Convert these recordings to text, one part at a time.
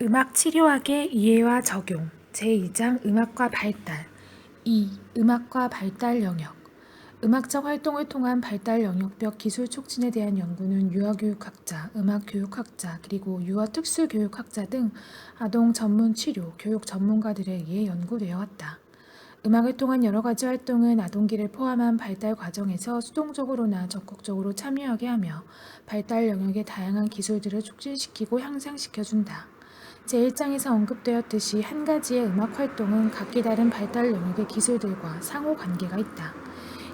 음악 치료학의 이해와 적용 제2장 음악과 발달 2. 음악과 발달 영역 음악적 활동을 통한 발달 영역별 기술 촉진에 대한 연구는 유아교육학자, 음악교육학자, 그리고 유아특수교육학자 등 아동 전문 치료, 교육 전문가들에 의해 연구되어 왔다. 음악을 통한 여러 가지 활동은 아동기를 포함한 발달 과정에서 수동적으로나 적극적으로 참여하게 하며 발달 영역의 다양한 기술들을 촉진시키고 향상시켜준다. 제1장에서 언급되었듯이 한 가지의 음악 활동은 각기 다른 발달 영역의 기술들과 상호 관계가 있다.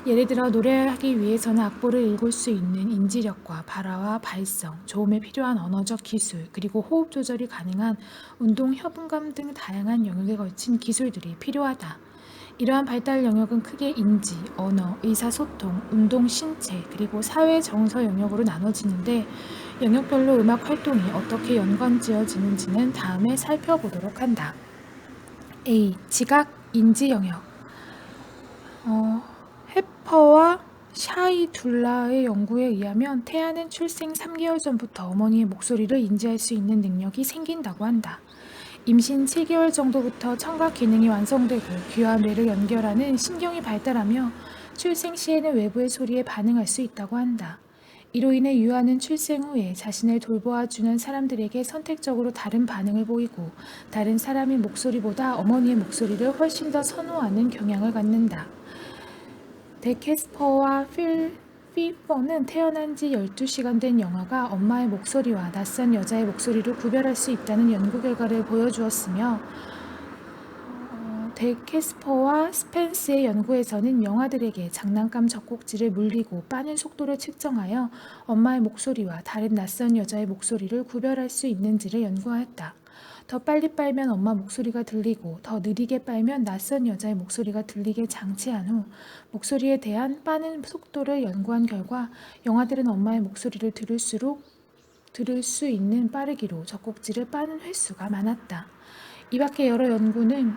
예를 들어 노래하기 위해서는 악보를 읽을 수 있는 인지력과 발화와 발성, 조음에 필요한 언어적 기술, 그리고 호흡 조절이 가능한 운동 협응감 등 다양한 영역에 걸친 기술들이 필요하다. 이러한 발달 영역은 크게 인지, 언어, 의사소통, 운동 신체, 그리고 사회 정서 영역으로 나눠지는데 영역별로 음악 활동이 어떻게 연관지어지는지는 다음에 살펴보도록 한다. A. 지각 인지 영역 해퍼와 샤이둘라의 연구에 의하면 태아는 출생 3개월 전부터 어머니의 목소리를 인지할 수 있는 능력이 생긴다고 한다. 임신 7개월 정도부터 청각 기능이 완성되고 귀와 뇌를 연결하는 신경이 발달하며 출생 시에는 외부의 소리에 반응할 수 있다고 한다. 이로 인해 유아는 출생 후에 자신을 돌보아주는 사람들에게 선택적으로 다른 반응을 보이고 다른 사람의 목소리보다 어머니의 목소리를 훨씬 더 선호하는 경향을 갖는다. 데캐스퍼와 피퍼는 태어난 지 12시간 된 영아가 엄마의 목소리와 낯선 여자의 목소리를 구별할 수 있다는 연구 결과를 보여주었으며 데캐스퍼와 스펜스의 연구에서는 영아들에게 장난감 젖꼭지를 물리고 빠는 속도를 측정하여 엄마의 목소리와 다른 낯선 여자의 목소리를 구별할 수 있는지를 연구하였다. 더 빨리 빨면 엄마 목소리가 들리고 더 느리게 빨면 낯선 여자의 목소리가 들리게 장치한 후 목소리에 대한 빠는 속도를 연구한 결과 영아들은 엄마의 목소리를 들을 수 있는 빠르기로 젖꼭지를 빠는 횟수가 많았다. 이 밖에 여러 연구는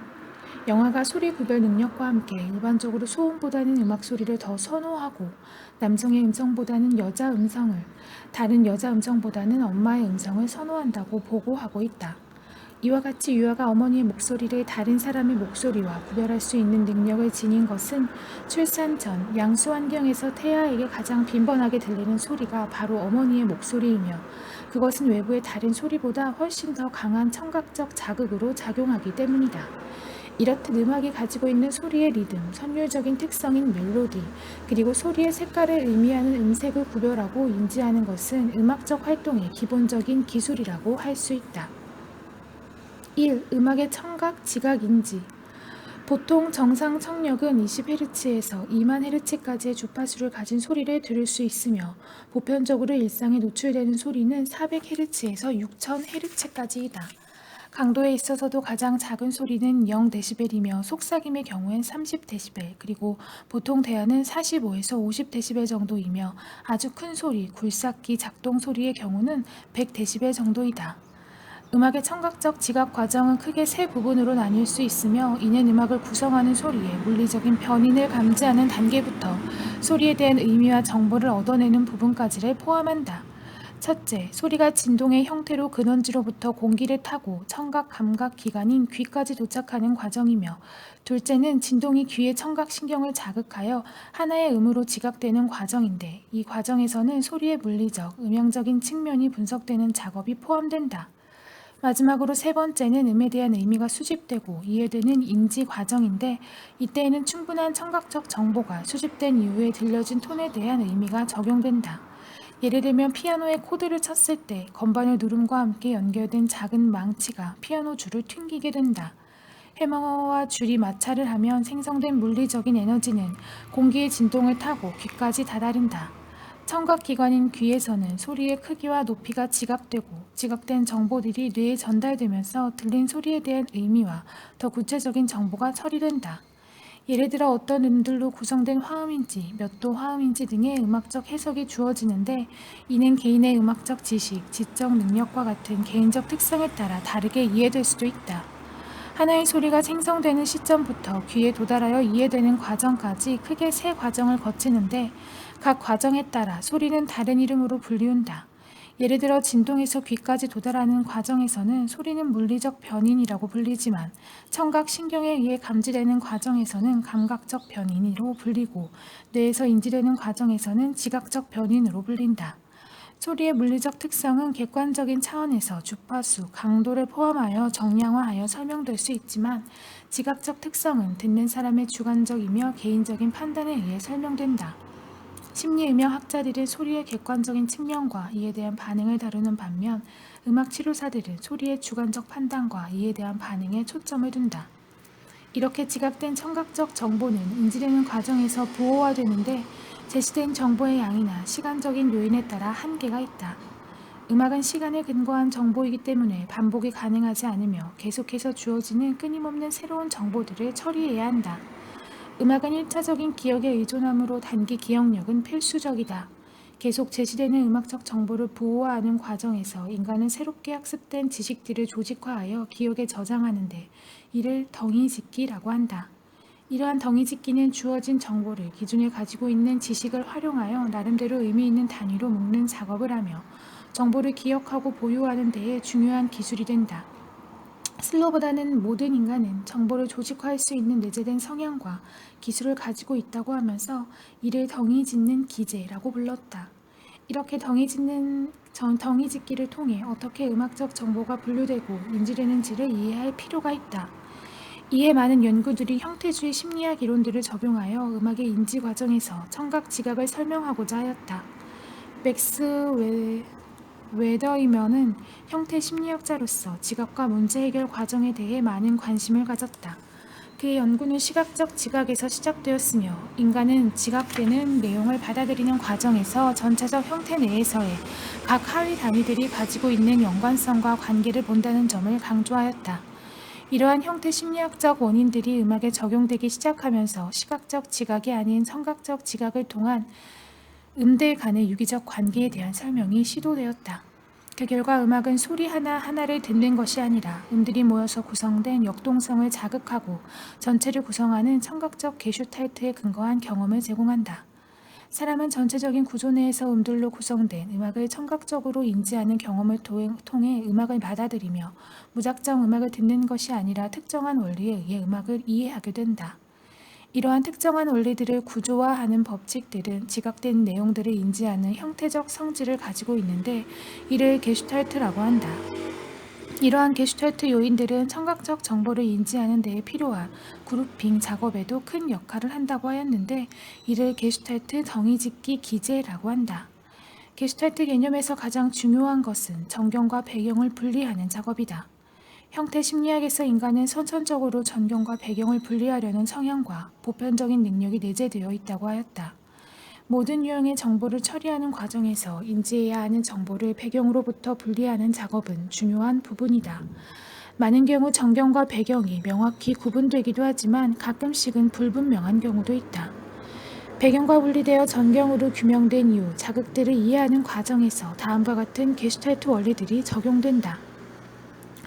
영아가 소리 구별 능력과 함께 일반적으로 소음보다는 음악 소리를 더 선호하고 남성의 음성보다는 여자 음성을, 다른 여자 음성보다는 엄마의 음성을 선호한다고 보고하고 있다. 이와 같이 유아가 어머니의 목소리를 다른 사람의 목소리와 구별할 수 있는 능력을 지닌 것은 출산 전 양수 환경에서 태아에게 가장 빈번하게 들리는 소리가 바로 어머니의 목소리이며 그것은 외부의 다른 소리보다 훨씬 더 강한 청각적 자극으로 작용하기 때문이다. 이렇듯 음악이 가지고 있는 소리의 리듬, 선율적인 특성인 멜로디, 그리고 소리의 색깔을 의미하는 음색을 구별하고 인지하는 것은 음악적 활동의 기본적인 기술이라고 할 수 있다. 1. 음악의 청각, 지각, 인지 보통 정상 청력은 20Hz에서 20,000Hz까지의 주파수를 가진 소리를 들을 수 있으며 보편적으로 일상에 노출되는 소리는 400Hz에서 6000Hz까지이다. 강도에 있어서도 가장 작은 소리는 0dB이며 속삭임의 경우엔 30dB, 그리고 보통 대화는 45에서 50dB 정도이며 아주 큰 소리, 굴삭기 작동 소리의 경우는 100dB 정도이다. 음악의 청각적 지각 과정은 크게 세 부분으로 나뉠 수 있으며 이는 음악을 구성하는 소리의 물리적인 변인을 감지하는 단계부터 소리에 대한 의미와 정보를 얻어내는 부분까지를 포함한다. 첫째, 소리가 진동의 형태로 근원지로부터 공기를 타고 청각 감각 기관인 귀까지 도착하는 과정이며 둘째는 진동이 귀의 청각신경을 자극하여 하나의 음으로 지각되는 과정인데 이 과정에서는 소리의 물리적, 음향적인 측면이 분석되는 작업이 포함된다. 마지막으로 세 번째는 음에 대한 의미가 수집되고 이해되는 인지 과정인데 이때에는 충분한 청각적 정보가 수집된 이후에 들려진 톤에 대한 의미가 적용된다. 예를 들면 피아노에 코드를 쳤을 때 건반을 누름과 함께 연결된 작은 망치가 피아노 줄을 튕기게 된다. 해머와 줄이 마찰을 하면 생성된 물리적인 에너지는 공기의 진동을 타고 귀까지 다다른다. 청각기관인 귀에서는 소리의 크기와 높이가 지각되고 지각된 정보들이 뇌에 전달되면서 들린 소리에 대한 의미와 더 구체적인 정보가 처리된다. 예를 들어 어떤 음들로 구성된 화음인지, 몇 도 화음인지 등의 음악적 해석이 주어지는데 이는 개인의 음악적 지식, 지적 능력과 같은 개인적 특성에 따라 다르게 이해될 수도 있다. 하나의 소리가 생성되는 시점부터 귀에 도달하여 이해되는 과정까지 크게 세 과정을 거치는데 각 과정에 따라 소리는 다른 이름으로 불리운다. 예를 들어 진동에서 귀까지 도달하는 과정에서는 소리는 물리적 변인이라고 불리지만 청각 신경에 의해 감지되는 과정에서는 감각적 변인으로 불리고 뇌에서 인지되는 과정에서는 지각적 변인으로 불린다. 소리의 물리적 특성은 객관적인 차원에서 주파수, 강도를 포함하여 정량화하여 설명될 수 있지만 지각적 특성은 듣는 사람의 주관적이며 개인적인 판단에 의해 설명된다. 심리의명학자들은 소리의 객관적인 측면과 이에 대한 반응을 다루는 반면 음악치료사들은 소리의 주관적 판단과 이에 대한 반응에 초점을 둔다. 이렇게 지각된 청각적 정보는 인지되는 과정에서 부호화되는데 제시된 정보의 양이나 시간적인 요인에 따라 한계가 있다. 음악은 시간에 근거한 정보이기 때문에 반복이 가능하지 않으며 계속해서 주어지는 끊임없는 새로운 정보들을 처리해야 한다. 음악은 1차적인 기억에 의존하므로 단기 기억력은 필수적이다. 계속 제시되는 음악적 정보를 부호화하는 과정에서 인간은 새롭게 학습된 지식들을 조직화하여 기억에 저장하는데 이를 덩이짓기라고 한다. 이러한 덩이짓기는 주어진 정보를 기존에 가지고 있는 지식을 활용하여 나름대로 의미 있는 단위로 묶는 작업을 하며 정보를 기억하고 보유하는 데에 중요한 기술이 된다. 슬로보다는 모든 인간은 정보를 조직화할 수 있는 내재된 성향과 기술을 가지고 있다고 하면서 이를 덩이짓는 기제라고 불렀다. 이렇게 덩이짓기를 통해 어떻게 음악적 정보가 분류되고 인지되는지를 이해할 필요가 있다. 이에 많은 연구들이 형태주의 심리학 이론들을 적용하여 음악의 인지 과정에서 청각 지각을 설명하고자 하였다. 맥스 웨더이먼은 형태 심리학자로서 지각과 문제 해결 과정에 대해 많은 관심을 가졌다. 그의 연구는 시각적 지각에서 시작되었으며 인간은 지각되는 내용을 받아들이는 과정에서 전체적 형태 내에서의 각 하위 단위들이 가지고 있는 연관성과 관계를 본다는 점을 강조하였다. 이러한 형태 심리학적 원인들이 음악에 적용되기 시작하면서 시각적 지각이 아닌 청각적 지각을 통한 음대 간의 유기적 관계에 대한 설명이 시도되었다. 그 결과 음악은 소리 하나하나를 듣는 것이 아니라 음들이 모여서 구성된 역동성을 자극하고 전체를 구성하는 청각적 게슈탈트에 근거한 경험을 제공한다. 사람은 전체적인 구조 내에서 음들로 구성된 음악을 청각적으로 인지하는 경험을 통해 음악을 받아들이며 무작정 음악을 듣는 것이 아니라 특정한 원리에 의해 음악을 이해하게 된다. 이러한 특정한 원리들을 구조화하는 법칙들은 지각된 내용들을 인지하는 형태적 성질을 가지고 있는데 이를 게슈탈트라고 한다. 이러한 게슈탈트 요인들은 청각적 정보를 인지하는 데에 필요한 그룹핑 작업에도 큰 역할을 한다고 하였는데 이를 게슈탈트 덩이짓기 기제라고 한다. 게슈탈트 개념에서 가장 중요한 것은 전경과 배경을 분리하는 작업이다. 형태 심리학에서 인간은 선천적으로 전경과 배경을 분리하려는 성향과 보편적인 능력이 내재되어 있다고 하였다. 모든 유형의 정보를 처리하는 과정에서 인지해야 하는 정보를 배경으로부터 분리하는 작업은 중요한 부분이다. 많은 경우 전경과 배경이 명확히 구분되기도 하지만 가끔씩은 불분명한 경우도 있다. 배경과 분리되어 전경으로 규명된 이후 자극들을 이해하는 과정에서 다음과 같은 게슈탈트 원리들이 적용된다.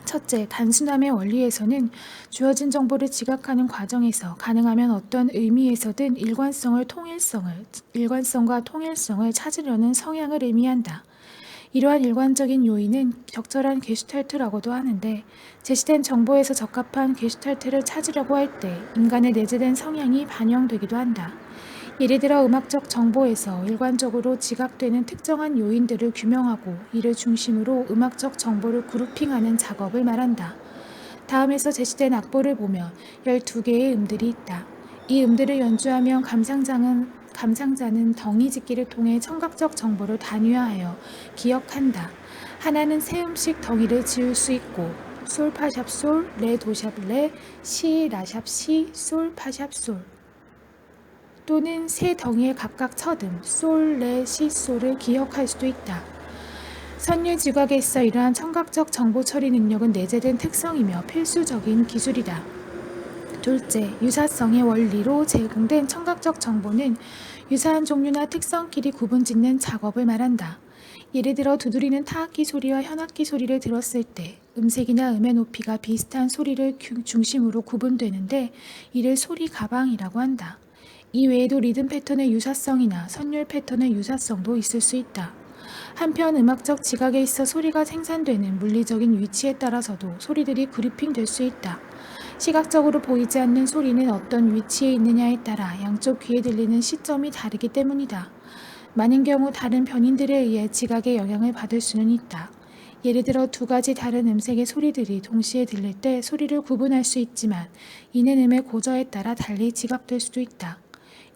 첫째, 단순함의 원리에서는 주어진 정보를 지각하는 과정에서 가능하면 어떤 의미에서든 일관성과 통일성을 찾으려는 성향을 의미한다. 이러한 일관적인 요인은 적절한 게슈탈트라고도 하는데 제시된 정보에서 적합한 게슈탈트를 찾으려고 할 때 인간의 내재된 성향이 반영되기도 한다. 예를 들어 음악적 정보에서 일관적으로 지각되는 특정한 요인들을 규명하고 이를 중심으로 음악적 정보를 그룹핑하는 작업을 말한다. 다음에서 제시된 악보를 보면 12개의 음들이 있다. 이 음들을 연주하면 감상자는 덩이짓기를 통해 청각적 정보를 단위화하여 기억한다. 하나는 세 음씩 덩이를 지을 수 있고 솔 파샵 솔, 레 도샵 레, 시 라샵 시, 솔 파샵 솔 또는 세 덩이의 각각 첫음 솔, 레, 시, 솔을 기억할 수도 있다. 선율 지각에서 이러한 청각적 정보 처리 능력은 내재된 특성이며 필수적인 기술이다. 둘째, 유사성의 원리로 제공된 청각적 정보는 유사한 종류나 특성끼리 구분짓는 작업을 말한다. 예를 들어 두드리는 타악기 소리와 현악기 소리를 들었을 때 음색이나 음의 높이가 비슷한 소리를 중심으로 구분되는데 이를 소리 가방이라고 한다. 이 외에도 리듬 패턴의 유사성이나 선율 패턴의 유사성도 있을 수 있다. 한편 음악적 지각에 있어 소리가 생산되는 물리적인 위치에 따라서도 소리들이 그룹핑될 수 있다. 시각적으로 보이지 않는 소리는 어떤 위치에 있느냐에 따라 양쪽 귀에 들리는 시점이 다르기 때문이다. 많은 경우 다른 변인들에 의해 지각에 영향을 받을 수는 있다. 예를 들어 두 가지 다른 음색의 소리들이 동시에 들릴 때 소리를 구분할 수 있지만 이는 음의 고저에 따라 달리 지각될 수도 있다.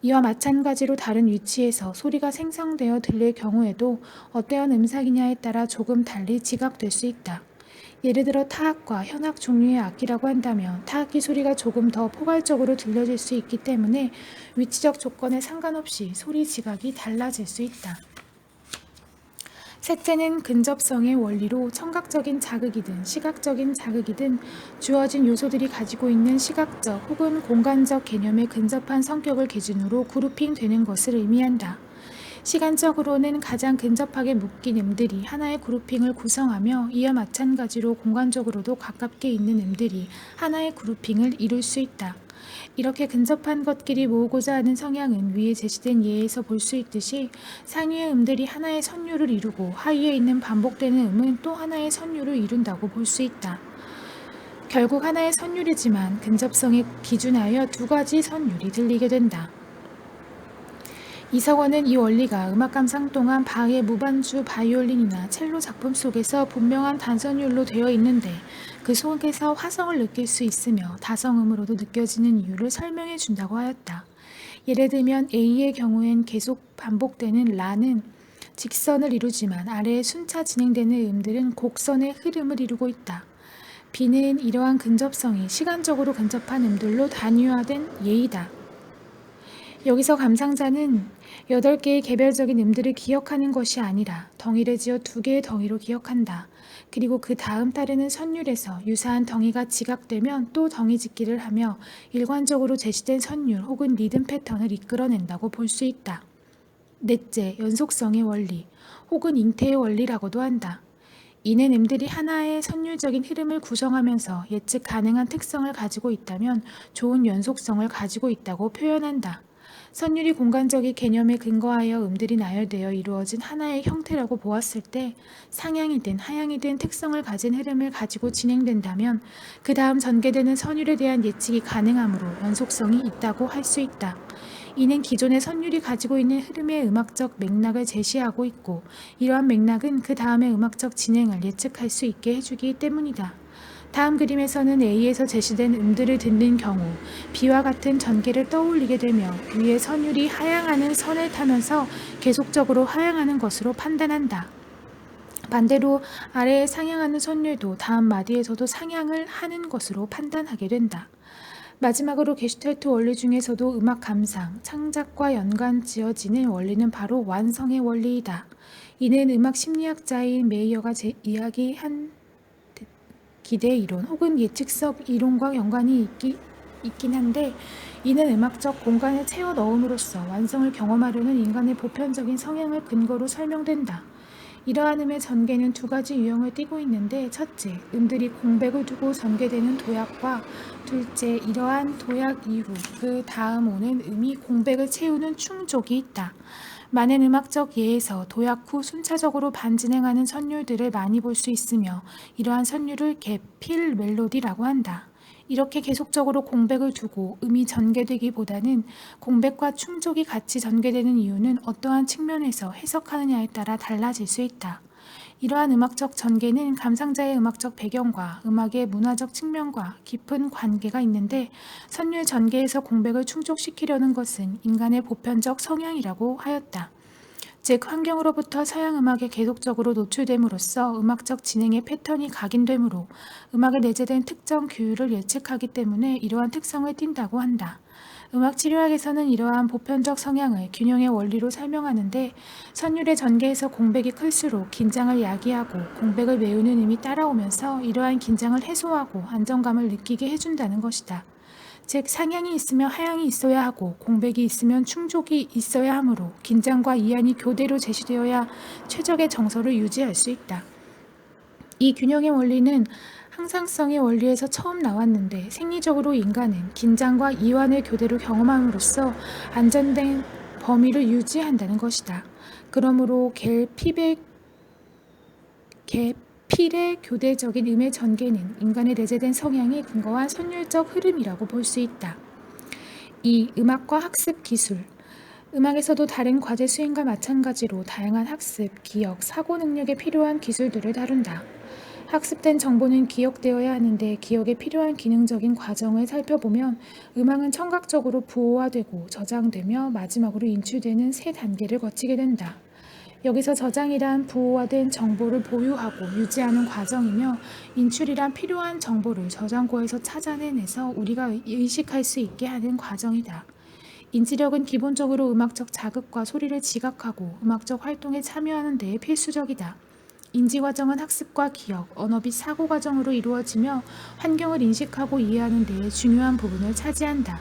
이와 마찬가지로 다른 위치에서 소리가 생성되어 들릴 경우에도 어떠한 음색이냐에 따라 조금 달리 지각될 수 있다. 예를 들어 타악과 현악 종류의 악기라고 한다면 타악기 소리가 조금 더 포괄적으로 들려질 수 있기 때문에 위치적 조건에 상관없이 소리 지각이 달라질 수 있다. 셋째는 근접성의 원리로 청각적인 자극이든 시각적인 자극이든 주어진 요소들이 가지고 있는 시각적 혹은 공간적 개념에 근접한 성격을 기준으로 그룹핑되는 것을 의미한다. 시간적으로는 가장 근접하게 묶인 음들이 하나의 그룹핑을 구성하며 이와 마찬가지로 공간적으로도 가깝게 있는 음들이 하나의 그룹핑을 이룰 수 있다. 이렇게 근접한 것끼리 모으고자 하는 성향은 위에 제시된 예에서 볼 수 있듯이 상위의 음들이 하나의 선율을 이루고 하위에 있는 반복되는 음은 또 하나의 선율을 이룬다고 볼 수 있다. 결국 하나의 선율이지만 근접성에 기준하여 두 가지 선율이 들리게 된다. 이석원은 이 원리가 음악 감상 동안 바흐의 무반주 바이올린이나 첼로 작품 속에서 분명한 단선율로 되어 있는데 그 속에서 화성을 느낄 수 있으며 다성음으로도 느껴지는 이유를 설명해 준다고 하였다. 예를 들면 A의 경우엔 계속 반복되는 라는 직선을 이루지만 아래에 순차 진행되는 음들은 곡선의 흐름을 이루고 있다. B는 이러한 근접성이 시간적으로 근접한 음들로 단위화된 예이다. 여기서 감상자는 8개의 개별적인 음들을 기억하는 것이 아니라 덩이를 지어 2개의 덩이로 기억한다. 그리고 그 다음 따르는 선율에서 유사한 덩이가 지각되면 또 덩이 짓기를 하며 일관적으로 제시된 선율 혹은 리듬 패턴을 이끌어낸다고 볼 수 있다. 넷째, 연속성의 원리 혹은 잉태의 원리라고도 한다. 이는 음들이 하나의 선율적인 흐름을 구성하면서 예측 가능한 특성을 가지고 있다면 좋은 연속성을 가지고 있다고 표현한다. 선율이 공간적인 개념에 근거하여 음들이 나열되어 이루어진 하나의 형태라고 보았을 때 상향이든 하향이든 특성을 가진 흐름을 가지고 진행된다면 그 다음 전개되는 선율에 대한 예측이 가능하므로 연속성이 있다고 할 수 있다. 이는 기존의 선율이 가지고 있는 흐름의 음악적 맥락을 제시하고 있고 이러한 맥락은 그 다음의 음악적 진행을 예측할 수 있게 해주기 때문이다. 다음 그림에서는 A에서 제시된 음들을 듣는 경우 B와 같은 전개를 떠올리게 되며 위의 선율이 하향하는 선을 타면서 계속적으로 하향하는 것으로 판단한다. 반대로 아래에 상향하는 선율도 다음 마디에서도 상향을 하는 것으로 판단하게 된다. 마지막으로 게슈탈트 원리 중에서도 음악 감상, 창작과 연관 지어지는 원리는 바로 완성의 원리이다. 이는 음악 심리학자인 메이어가 이야기한 기대 이론 혹은 예측적 이론과 연관이 있긴 한데 이는 음악적 공간을 채워 넣음으로써 완성을 경험하려는 인간의 보편적인 성향을 근거로 설명된다. 이러한 음의 전개는 두 가지 유형을 띠고 있는데 첫째, 음들이 공백을 두고 전개되는 도약과 둘째, 이러한 도약 이후 그 다음 오는 음이 공백을 채우는 충족이 있다. 많은 음악적 예에서 도약 후 순차적으로 반진행하는 선율들을 많이 볼 수 있으며 이러한 선율을 개필 멜로디라고 한다. 이렇게 계속적으로 공백을 두고 음이 전개되기보다는 공백과 충족이 같이 전개되는 이유는 어떠한 측면에서 해석하느냐에 따라 달라질 수 있다. 이러한 음악적 전개는 감상자의 음악적 배경과 음악의 문화적 측면과 깊은 관계가 있는데 선율 전개에서 공백을 충족시키려는 것은 인간의 보편적 성향이라고 하였다. 즉 환경으로부터 서양 음악에 계속적으로 노출됨으로써 음악적 진행의 패턴이 각인되므로 음악에 내재된 특정 규율을 예측하기 때문에 이러한 특성을 띈다고 한다. 음악 치료학에서는 이러한 보편적 성향을 균형의 원리로 설명하는데 선율의 전개에서 공백이 클수록 긴장을 야기하고 공백을 메우는 음이 따라오면서 이러한 긴장을 해소하고 안정감을 느끼게 해준다는 것이다. 즉 상향이 있으면 하향이 있어야 하고 공백이 있으면 충족이 있어야 하므로 긴장과 이한이 교대로 제시되어야 최적의 정서를 유지할 수 있다. 이 균형의 원리는 항상성의 원리에서 처음 나왔는데 생리적으로 인간은 긴장과 이완을 교대로 경험함으로써 안전된 범위를 유지한다는 것이다. 그러므로 겔 피백 필의 교대적인 음의 전개는 인간의 내재된 성향이 근거한 선율적 흐름이라고 볼 수 있다. 2. 음악과 학습 기술. 음악에서도 다른 과제 수행과 마찬가지로 다양한 학습, 기억, 사고 능력에 필요한 기술들을 다룬다. 학습된 정보는 기억되어야 하는데 기억에 필요한 기능적인 과정을 살펴보면 음악은 청각적으로 부호화되고 저장되며 마지막으로 인출되는 세 단계를 거치게 된다. 여기서 저장이란 부호화된 정보를 보유하고 유지하는 과정이며 인출이란 필요한 정보를 저장고에서 찾아내서 우리가 의식할 수 있게 하는 과정이다. 인지력은 기본적으로 음악적 자극과 소리를 지각하고 음악적 활동에 참여하는 데에 필수적이다. 인지 과정은 학습과 기억, 언어 및 사고 과정으로 이루어지며 환경을 인식하고 이해하는 데에 중요한 부분을 차지한다.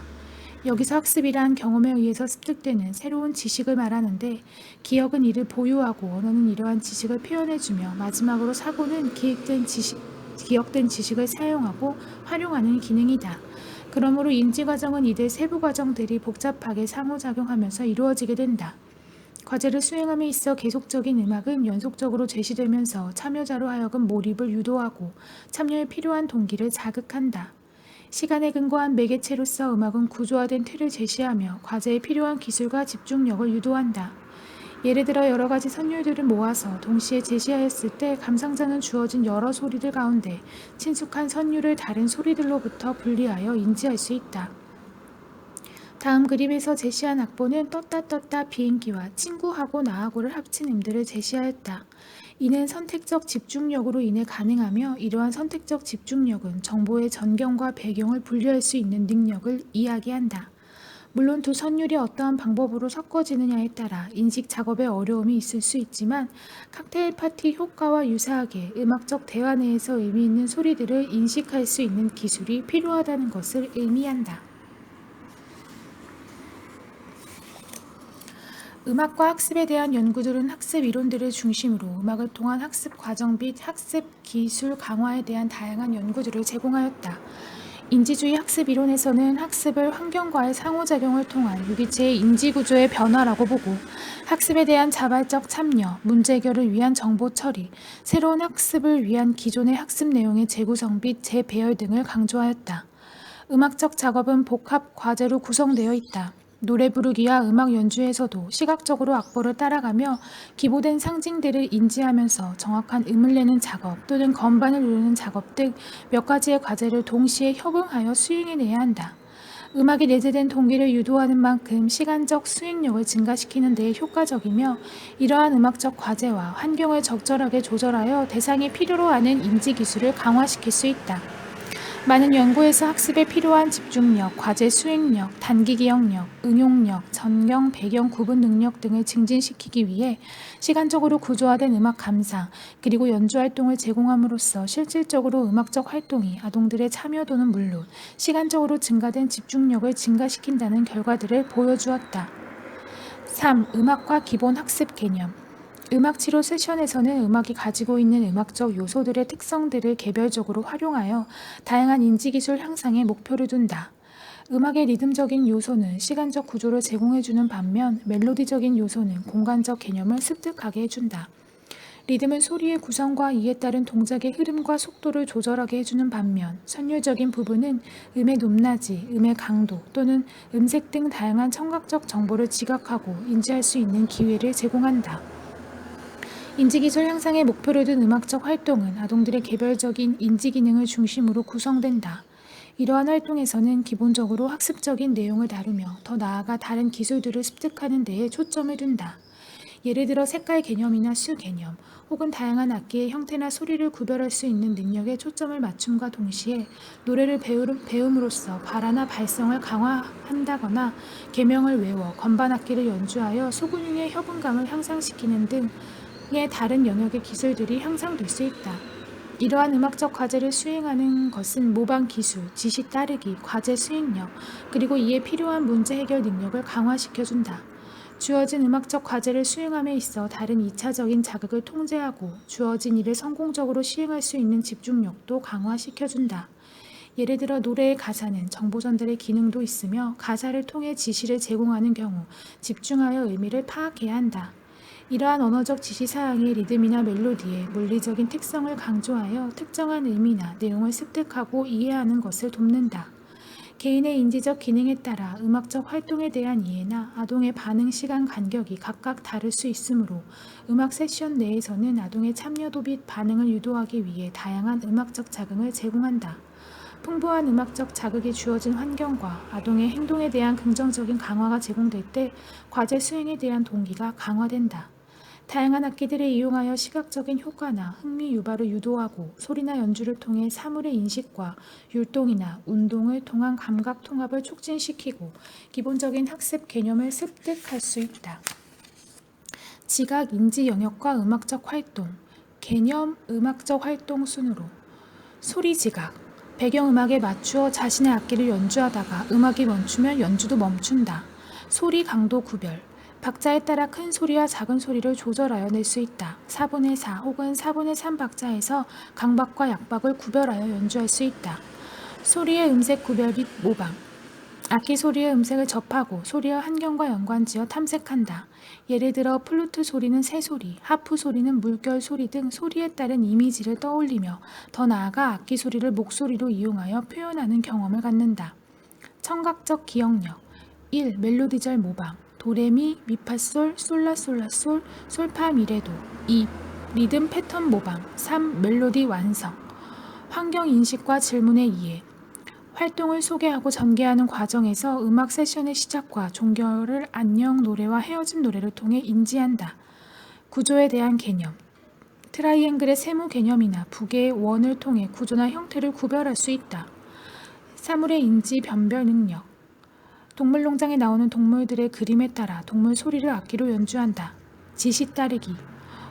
여기서 학습이란 경험에 의해서 습득되는 새로운 지식을 말하는데 기억은 이를 보유하고 언어는 이러한 지식을 표현해주며 마지막으로 사고는 기억된 지식을 사용하고 활용하는 기능이다. 그러므로 인지 과정은 이들 세부 과정들이 복잡하게 상호작용하면서 이루어지게 된다. 과제를 수행함에 있어 계속적인 음악은 연속적으로 제시되면서 참여자로 하여금 몰입을 유도하고 참여에 필요한 동기를 자극한다. 시간에 근거한 매개체로서 음악은 구조화된 틀을 제시하며 과제에 필요한 기술과 집중력을 유도한다. 예를 들어 여러 가지 선율들을 모아서 동시에 제시하였을 때 감상자는 주어진 여러 소리들 가운데 친숙한 선율을 다른 소리들로부터 분리하여 인지할 수 있다. 다음 그림에서 제시한 악보는 떴다 비행기와 친구하고 나하고를 합친 음들을 제시하였다. 이는 선택적 집중력으로 인해 가능하며 이러한 선택적 집중력은 정보의 전경과 배경을 분리할 수 있는 능력을 이야기한다. 물론 두 선율이 어떠한 방법으로 섞어지느냐에 따라 인식 작업에 어려움이 있을 수 있지만 칵테일 파티 효과와 유사하게 음악적 대화 내에서 의미 있는 소리들을 인식할 수 있는 기술이 필요하다는 것을 의미한다. 음악과 학습에 대한 연구들은 학습 이론들을 중심으로 음악을 통한 학습 과정 및 학습 기술 강화에 대한 다양한 연구들을 제공하였다. 인지주의 학습 이론에서는 학습을 환경과의 상호작용을 통한 유기체의 인지구조의 변화라고 보고 학습에 대한 자발적 참여, 문제 해결을 위한 정보 처리, 새로운 학습을 위한 기존의 학습 내용의 재구성 및 재배열 등을 강조하였다. 음악적 작업은 복합 과제로 구성되어 있다. 노래 부르기와 음악 연주에서도 시각적으로 악보를 따라가며 기보된 상징들을 인지하면서 정확한 음을 내는 작업 또는 건반을 누르는 작업 등 몇 가지의 과제를 동시에 협응하여 수행해내야 한다. 음악이 내재된 동기를 유도하는 만큼 시간적 수행력을 증가시키는 데에 효과적이며 이러한 음악적 과제와 환경을 적절하게 조절하여 대상이 필요로 하는 인지 기술을 강화시킬 수 있다. 많은 연구에서 학습에 필요한 집중력, 과제 수행력, 단기 기억력, 응용력, 전경, 배경 구분 능력 등을 증진시키기 위해 시간적으로 구조화된 음악 감상, 그리고 연주 활동을 제공함으로써 실질적으로 음악적 활동이 아동들의 참여도는 물론 시간적으로 증가된 집중력을 증가시킨다는 결과들을 보여주었다. 3. 음악과 기본 학습 개념. 음악 치료 세션에서는 음악이 가지고 있는 음악적 요소들의 특성들을 개별적으로 활용하여 다양한 인지기술 향상에 목표를 둔다. 음악의 리듬적인 요소는 시간적 구조를 제공해주는 반면 멜로디적인 요소는 공간적 개념을 습득하게 해준다. 리듬은 소리의 구성과 이에 따른 동작의 흐름과 속도를 조절하게 해주는 반면 선율적인 부분은 음의 높낮이, 음의 강도 또는 음색 등 다양한 청각적 정보를 지각하고 인지할 수 있는 기회를 제공한다. 인지기술 향상에 목표를 둔 음악적 활동은 아동들의 개별적인 인지기능을 중심으로 구성된다. 이러한 활동에서는 기본적으로 학습적인 내용을 다루며 더 나아가 다른 기술들을 습득하는 데에 초점을 둔다. 예를 들어 색깔 개념이나 수 개념, 혹은 다양한 악기의 형태나 소리를 구별할 수 있는 능력에 초점을 맞춤과 동시에 노래를 배움으로써 발화나 발성을 강화한다거나 계명을 외워 건반 악기를 연주하여 소근육의 협응감을 향상시키는 등의 다른 영역의 기술들이 향상될 수 있다. 이러한 음악적 과제를 수행하는 것은 모방 기술, 지시 따르기, 과제 수행력, 그리고 이에 필요한 문제 해결 능력을 강화시켜준다. 주어진 음악적 과제를 수행함에 있어 다른 2차적인 자극을 통제하고 주어진 일을 성공적으로 시행할 수 있는 집중력도 강화시켜준다. 예를 들어 노래의 가사는 정보 전달의 기능도 있으며 가사를 통해 지시를 제공하는 경우 집중하여 의미를 파악해야 한다. 이러한 언어적 지시사항이 리듬이나 멜로디의 물리적인 특성을 강조하여 특정한 의미나 내용을 습득하고 이해하는 것을 돕는다. 개인의 인지적 기능에 따라 음악적 활동에 대한 이해나 아동의 반응 시간 간격이 각각 다를 수 있으므로 음악 세션 내에서는 아동의 참여도 및 반응을 유도하기 위해 다양한 음악적 자극을 제공한다. 풍부한 음악적 자극이 주어진 환경과 아동의 행동에 대한 긍정적인 강화가 제공될 때 과제 수행에 대한 동기가 강화된다. 다양한 악기들을 이용하여 시각적인 효과나 흥미 유발을 유도하고 소리나 연주를 통해 사물의 인식과 율동이나 운동을 통한 감각 통합을 촉진시키고 기본적인 학습 개념을 습득할 수 있다. 지각 인지 영역과 음악적 활동, 개념 음악적 활동 순으로 소리 지각, 배경음악에 맞추어 자신의 악기를 연주하다가 음악이 멈추면 연주도 멈춘다. 소리 강도 구별, 박자에 따라 큰 소리와 작은 소리를 조절하여 낼 수 있다. 4분의 4 혹은 4분의 3 박자에서 강박과 약박을 구별하여 연주할 수 있다. 소리의 음색 구별 및 모방, 악기 소리의 음색을 접하고 소리와 환경과 연관지어 탐색한다. 예를 들어 플루트 소리는 새소리, 하프 소리는 물결 소리 등 소리에 따른 이미지를 떠올리며 더 나아가 악기 소리를 목소리로 이용하여 표현하는 경험을 갖는다. 청각적 기억력 1. 멜로디절 모방 도레미, 미파솔, 솔라솔라솔, 솔파미레도 2. 리듬 패턴 모방 3. 멜로디 완성 환경 인식과 질문의 이해 활동을 소개하고 전개하는 과정에서 음악 세션의 시작과 종결을 안녕 노래와 헤어짐 노래를 통해 인지한다. 구조에 대한 개념 트라이앵글의 세모 개념이나 부계의 원을 통해 구조나 형태를 구별할 수 있다. 사물의 인지 변별 능력 동물농장에 나오는 동물들의 그림에 따라 동물 소리를 악기로 연주한다. 지시 따르기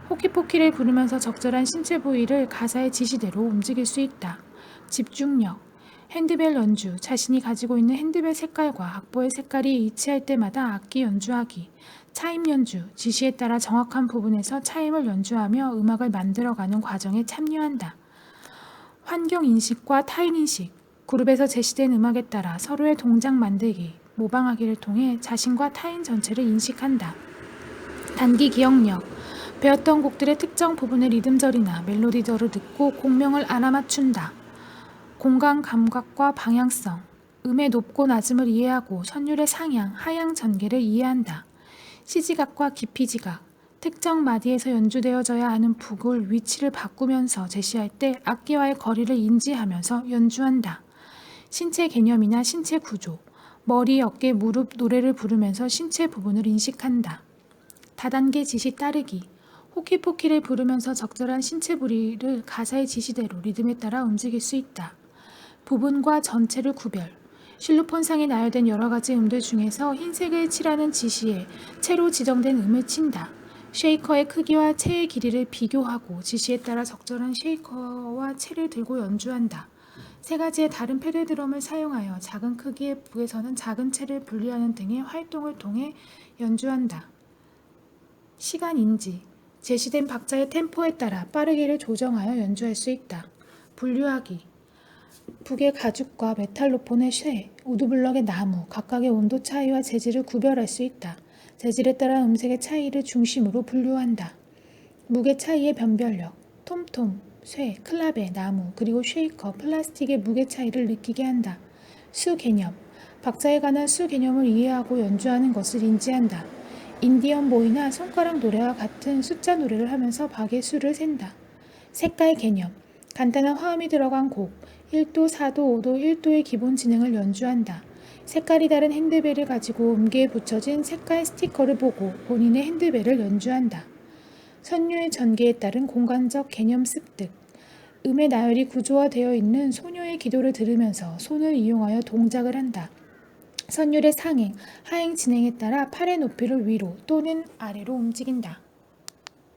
호키포키를 부르면서 적절한 신체 부위를 가사의 지시대로 움직일 수 있다. 집중력 핸드벨 연주 자신이 가지고 있는 핸드벨 색깔과 악보의 색깔이 일치할 때마다 악기 연주하기 차임 연주 지시에 따라 정확한 부분에서 차임을 연주하며 음악을 만들어가는 과정에 참여한다. 환경 인식과 타인 인식 그룹에서 제시된 음악에 따라 서로의 동작 만들기 모방하기를 통해 자신과 타인 전체를 인식한다. 단기 기억력 배웠던 곡들의 특정 부분의 리듬절이나 멜로디절을 듣고 곡명을 알아맞춘다. 공간 감각과 방향성 음의 높고 낮음을 이해하고 선율의 상향, 하향 전개를 이해한다. 시지각과 깊이지각 특정 마디에서 연주되어져야 하는 북을 위치를 바꾸면서 제시할 때 악기와의 거리를 인지하면서 연주한다. 신체 개념이나 신체 구조 머리, 어깨, 무릎, 노래를 부르면서 신체 부분을 인식한다. 다단계 지시 따르기 호키포키를 부르면서 적절한 신체 부위를 가사의 지시대로 리듬에 따라 움직일 수 있다. 부분과 전체를 구별 실로폰상에 나열된 여러가지 음들 중에서 흰색을 칠하는 지시에 채로 지정된 음을 친다. 쉐이커의 크기와 채의 길이를 비교하고 지시에 따라 적절한 쉐이커와 채를 들고 연주한다. 세 가지의 다른 페달 드럼을 사용하여 작은 크기의 북에서는 작은 채를 분리하는 등의 활동을 통해 연주한다. 시간 인지 제시된 박자의 템포에 따라 빠르기를 조정하여 연주할 수 있다. 분류하기 북의 가죽과 메탈로폰의 쇠, 우드블럭의 나무, 각각의 온도 차이와 재질을 구별할 수 있다. 재질에 따라 음색의 차이를 중심으로 분류한다. 무게 차이의 변별력, 톰톰, 쇠, 클라베, 나무, 그리고 쉐이커, 플라스틱의 무게 차이를 느끼게 한다. 수 개념, 박자에 관한 수 개념을 이해하고 연주하는 것을 인지한다. 인디언 보이나 손가락 노래와 같은 숫자 노래를 하면서 박의 수를 센다. 색깔 개념, 간단한 화음이 들어간 곡, 1도, 4도, 5도, 1도의 기본 진행을 연주한다. 색깔이 다른 핸드벨을 가지고 음계에 붙여진 색깔 스티커를 보고 본인의 핸드벨을 연주한다. 선율 전개에 따른 공간적 개념 습득 음의 나열이 구조화되어 있는 소녀의 기도를 들으면서 손을 이용하여 동작을 한다. 선율의 상행, 하행 진행에 따라 팔의 높이를 위로 또는 아래로 움직인다.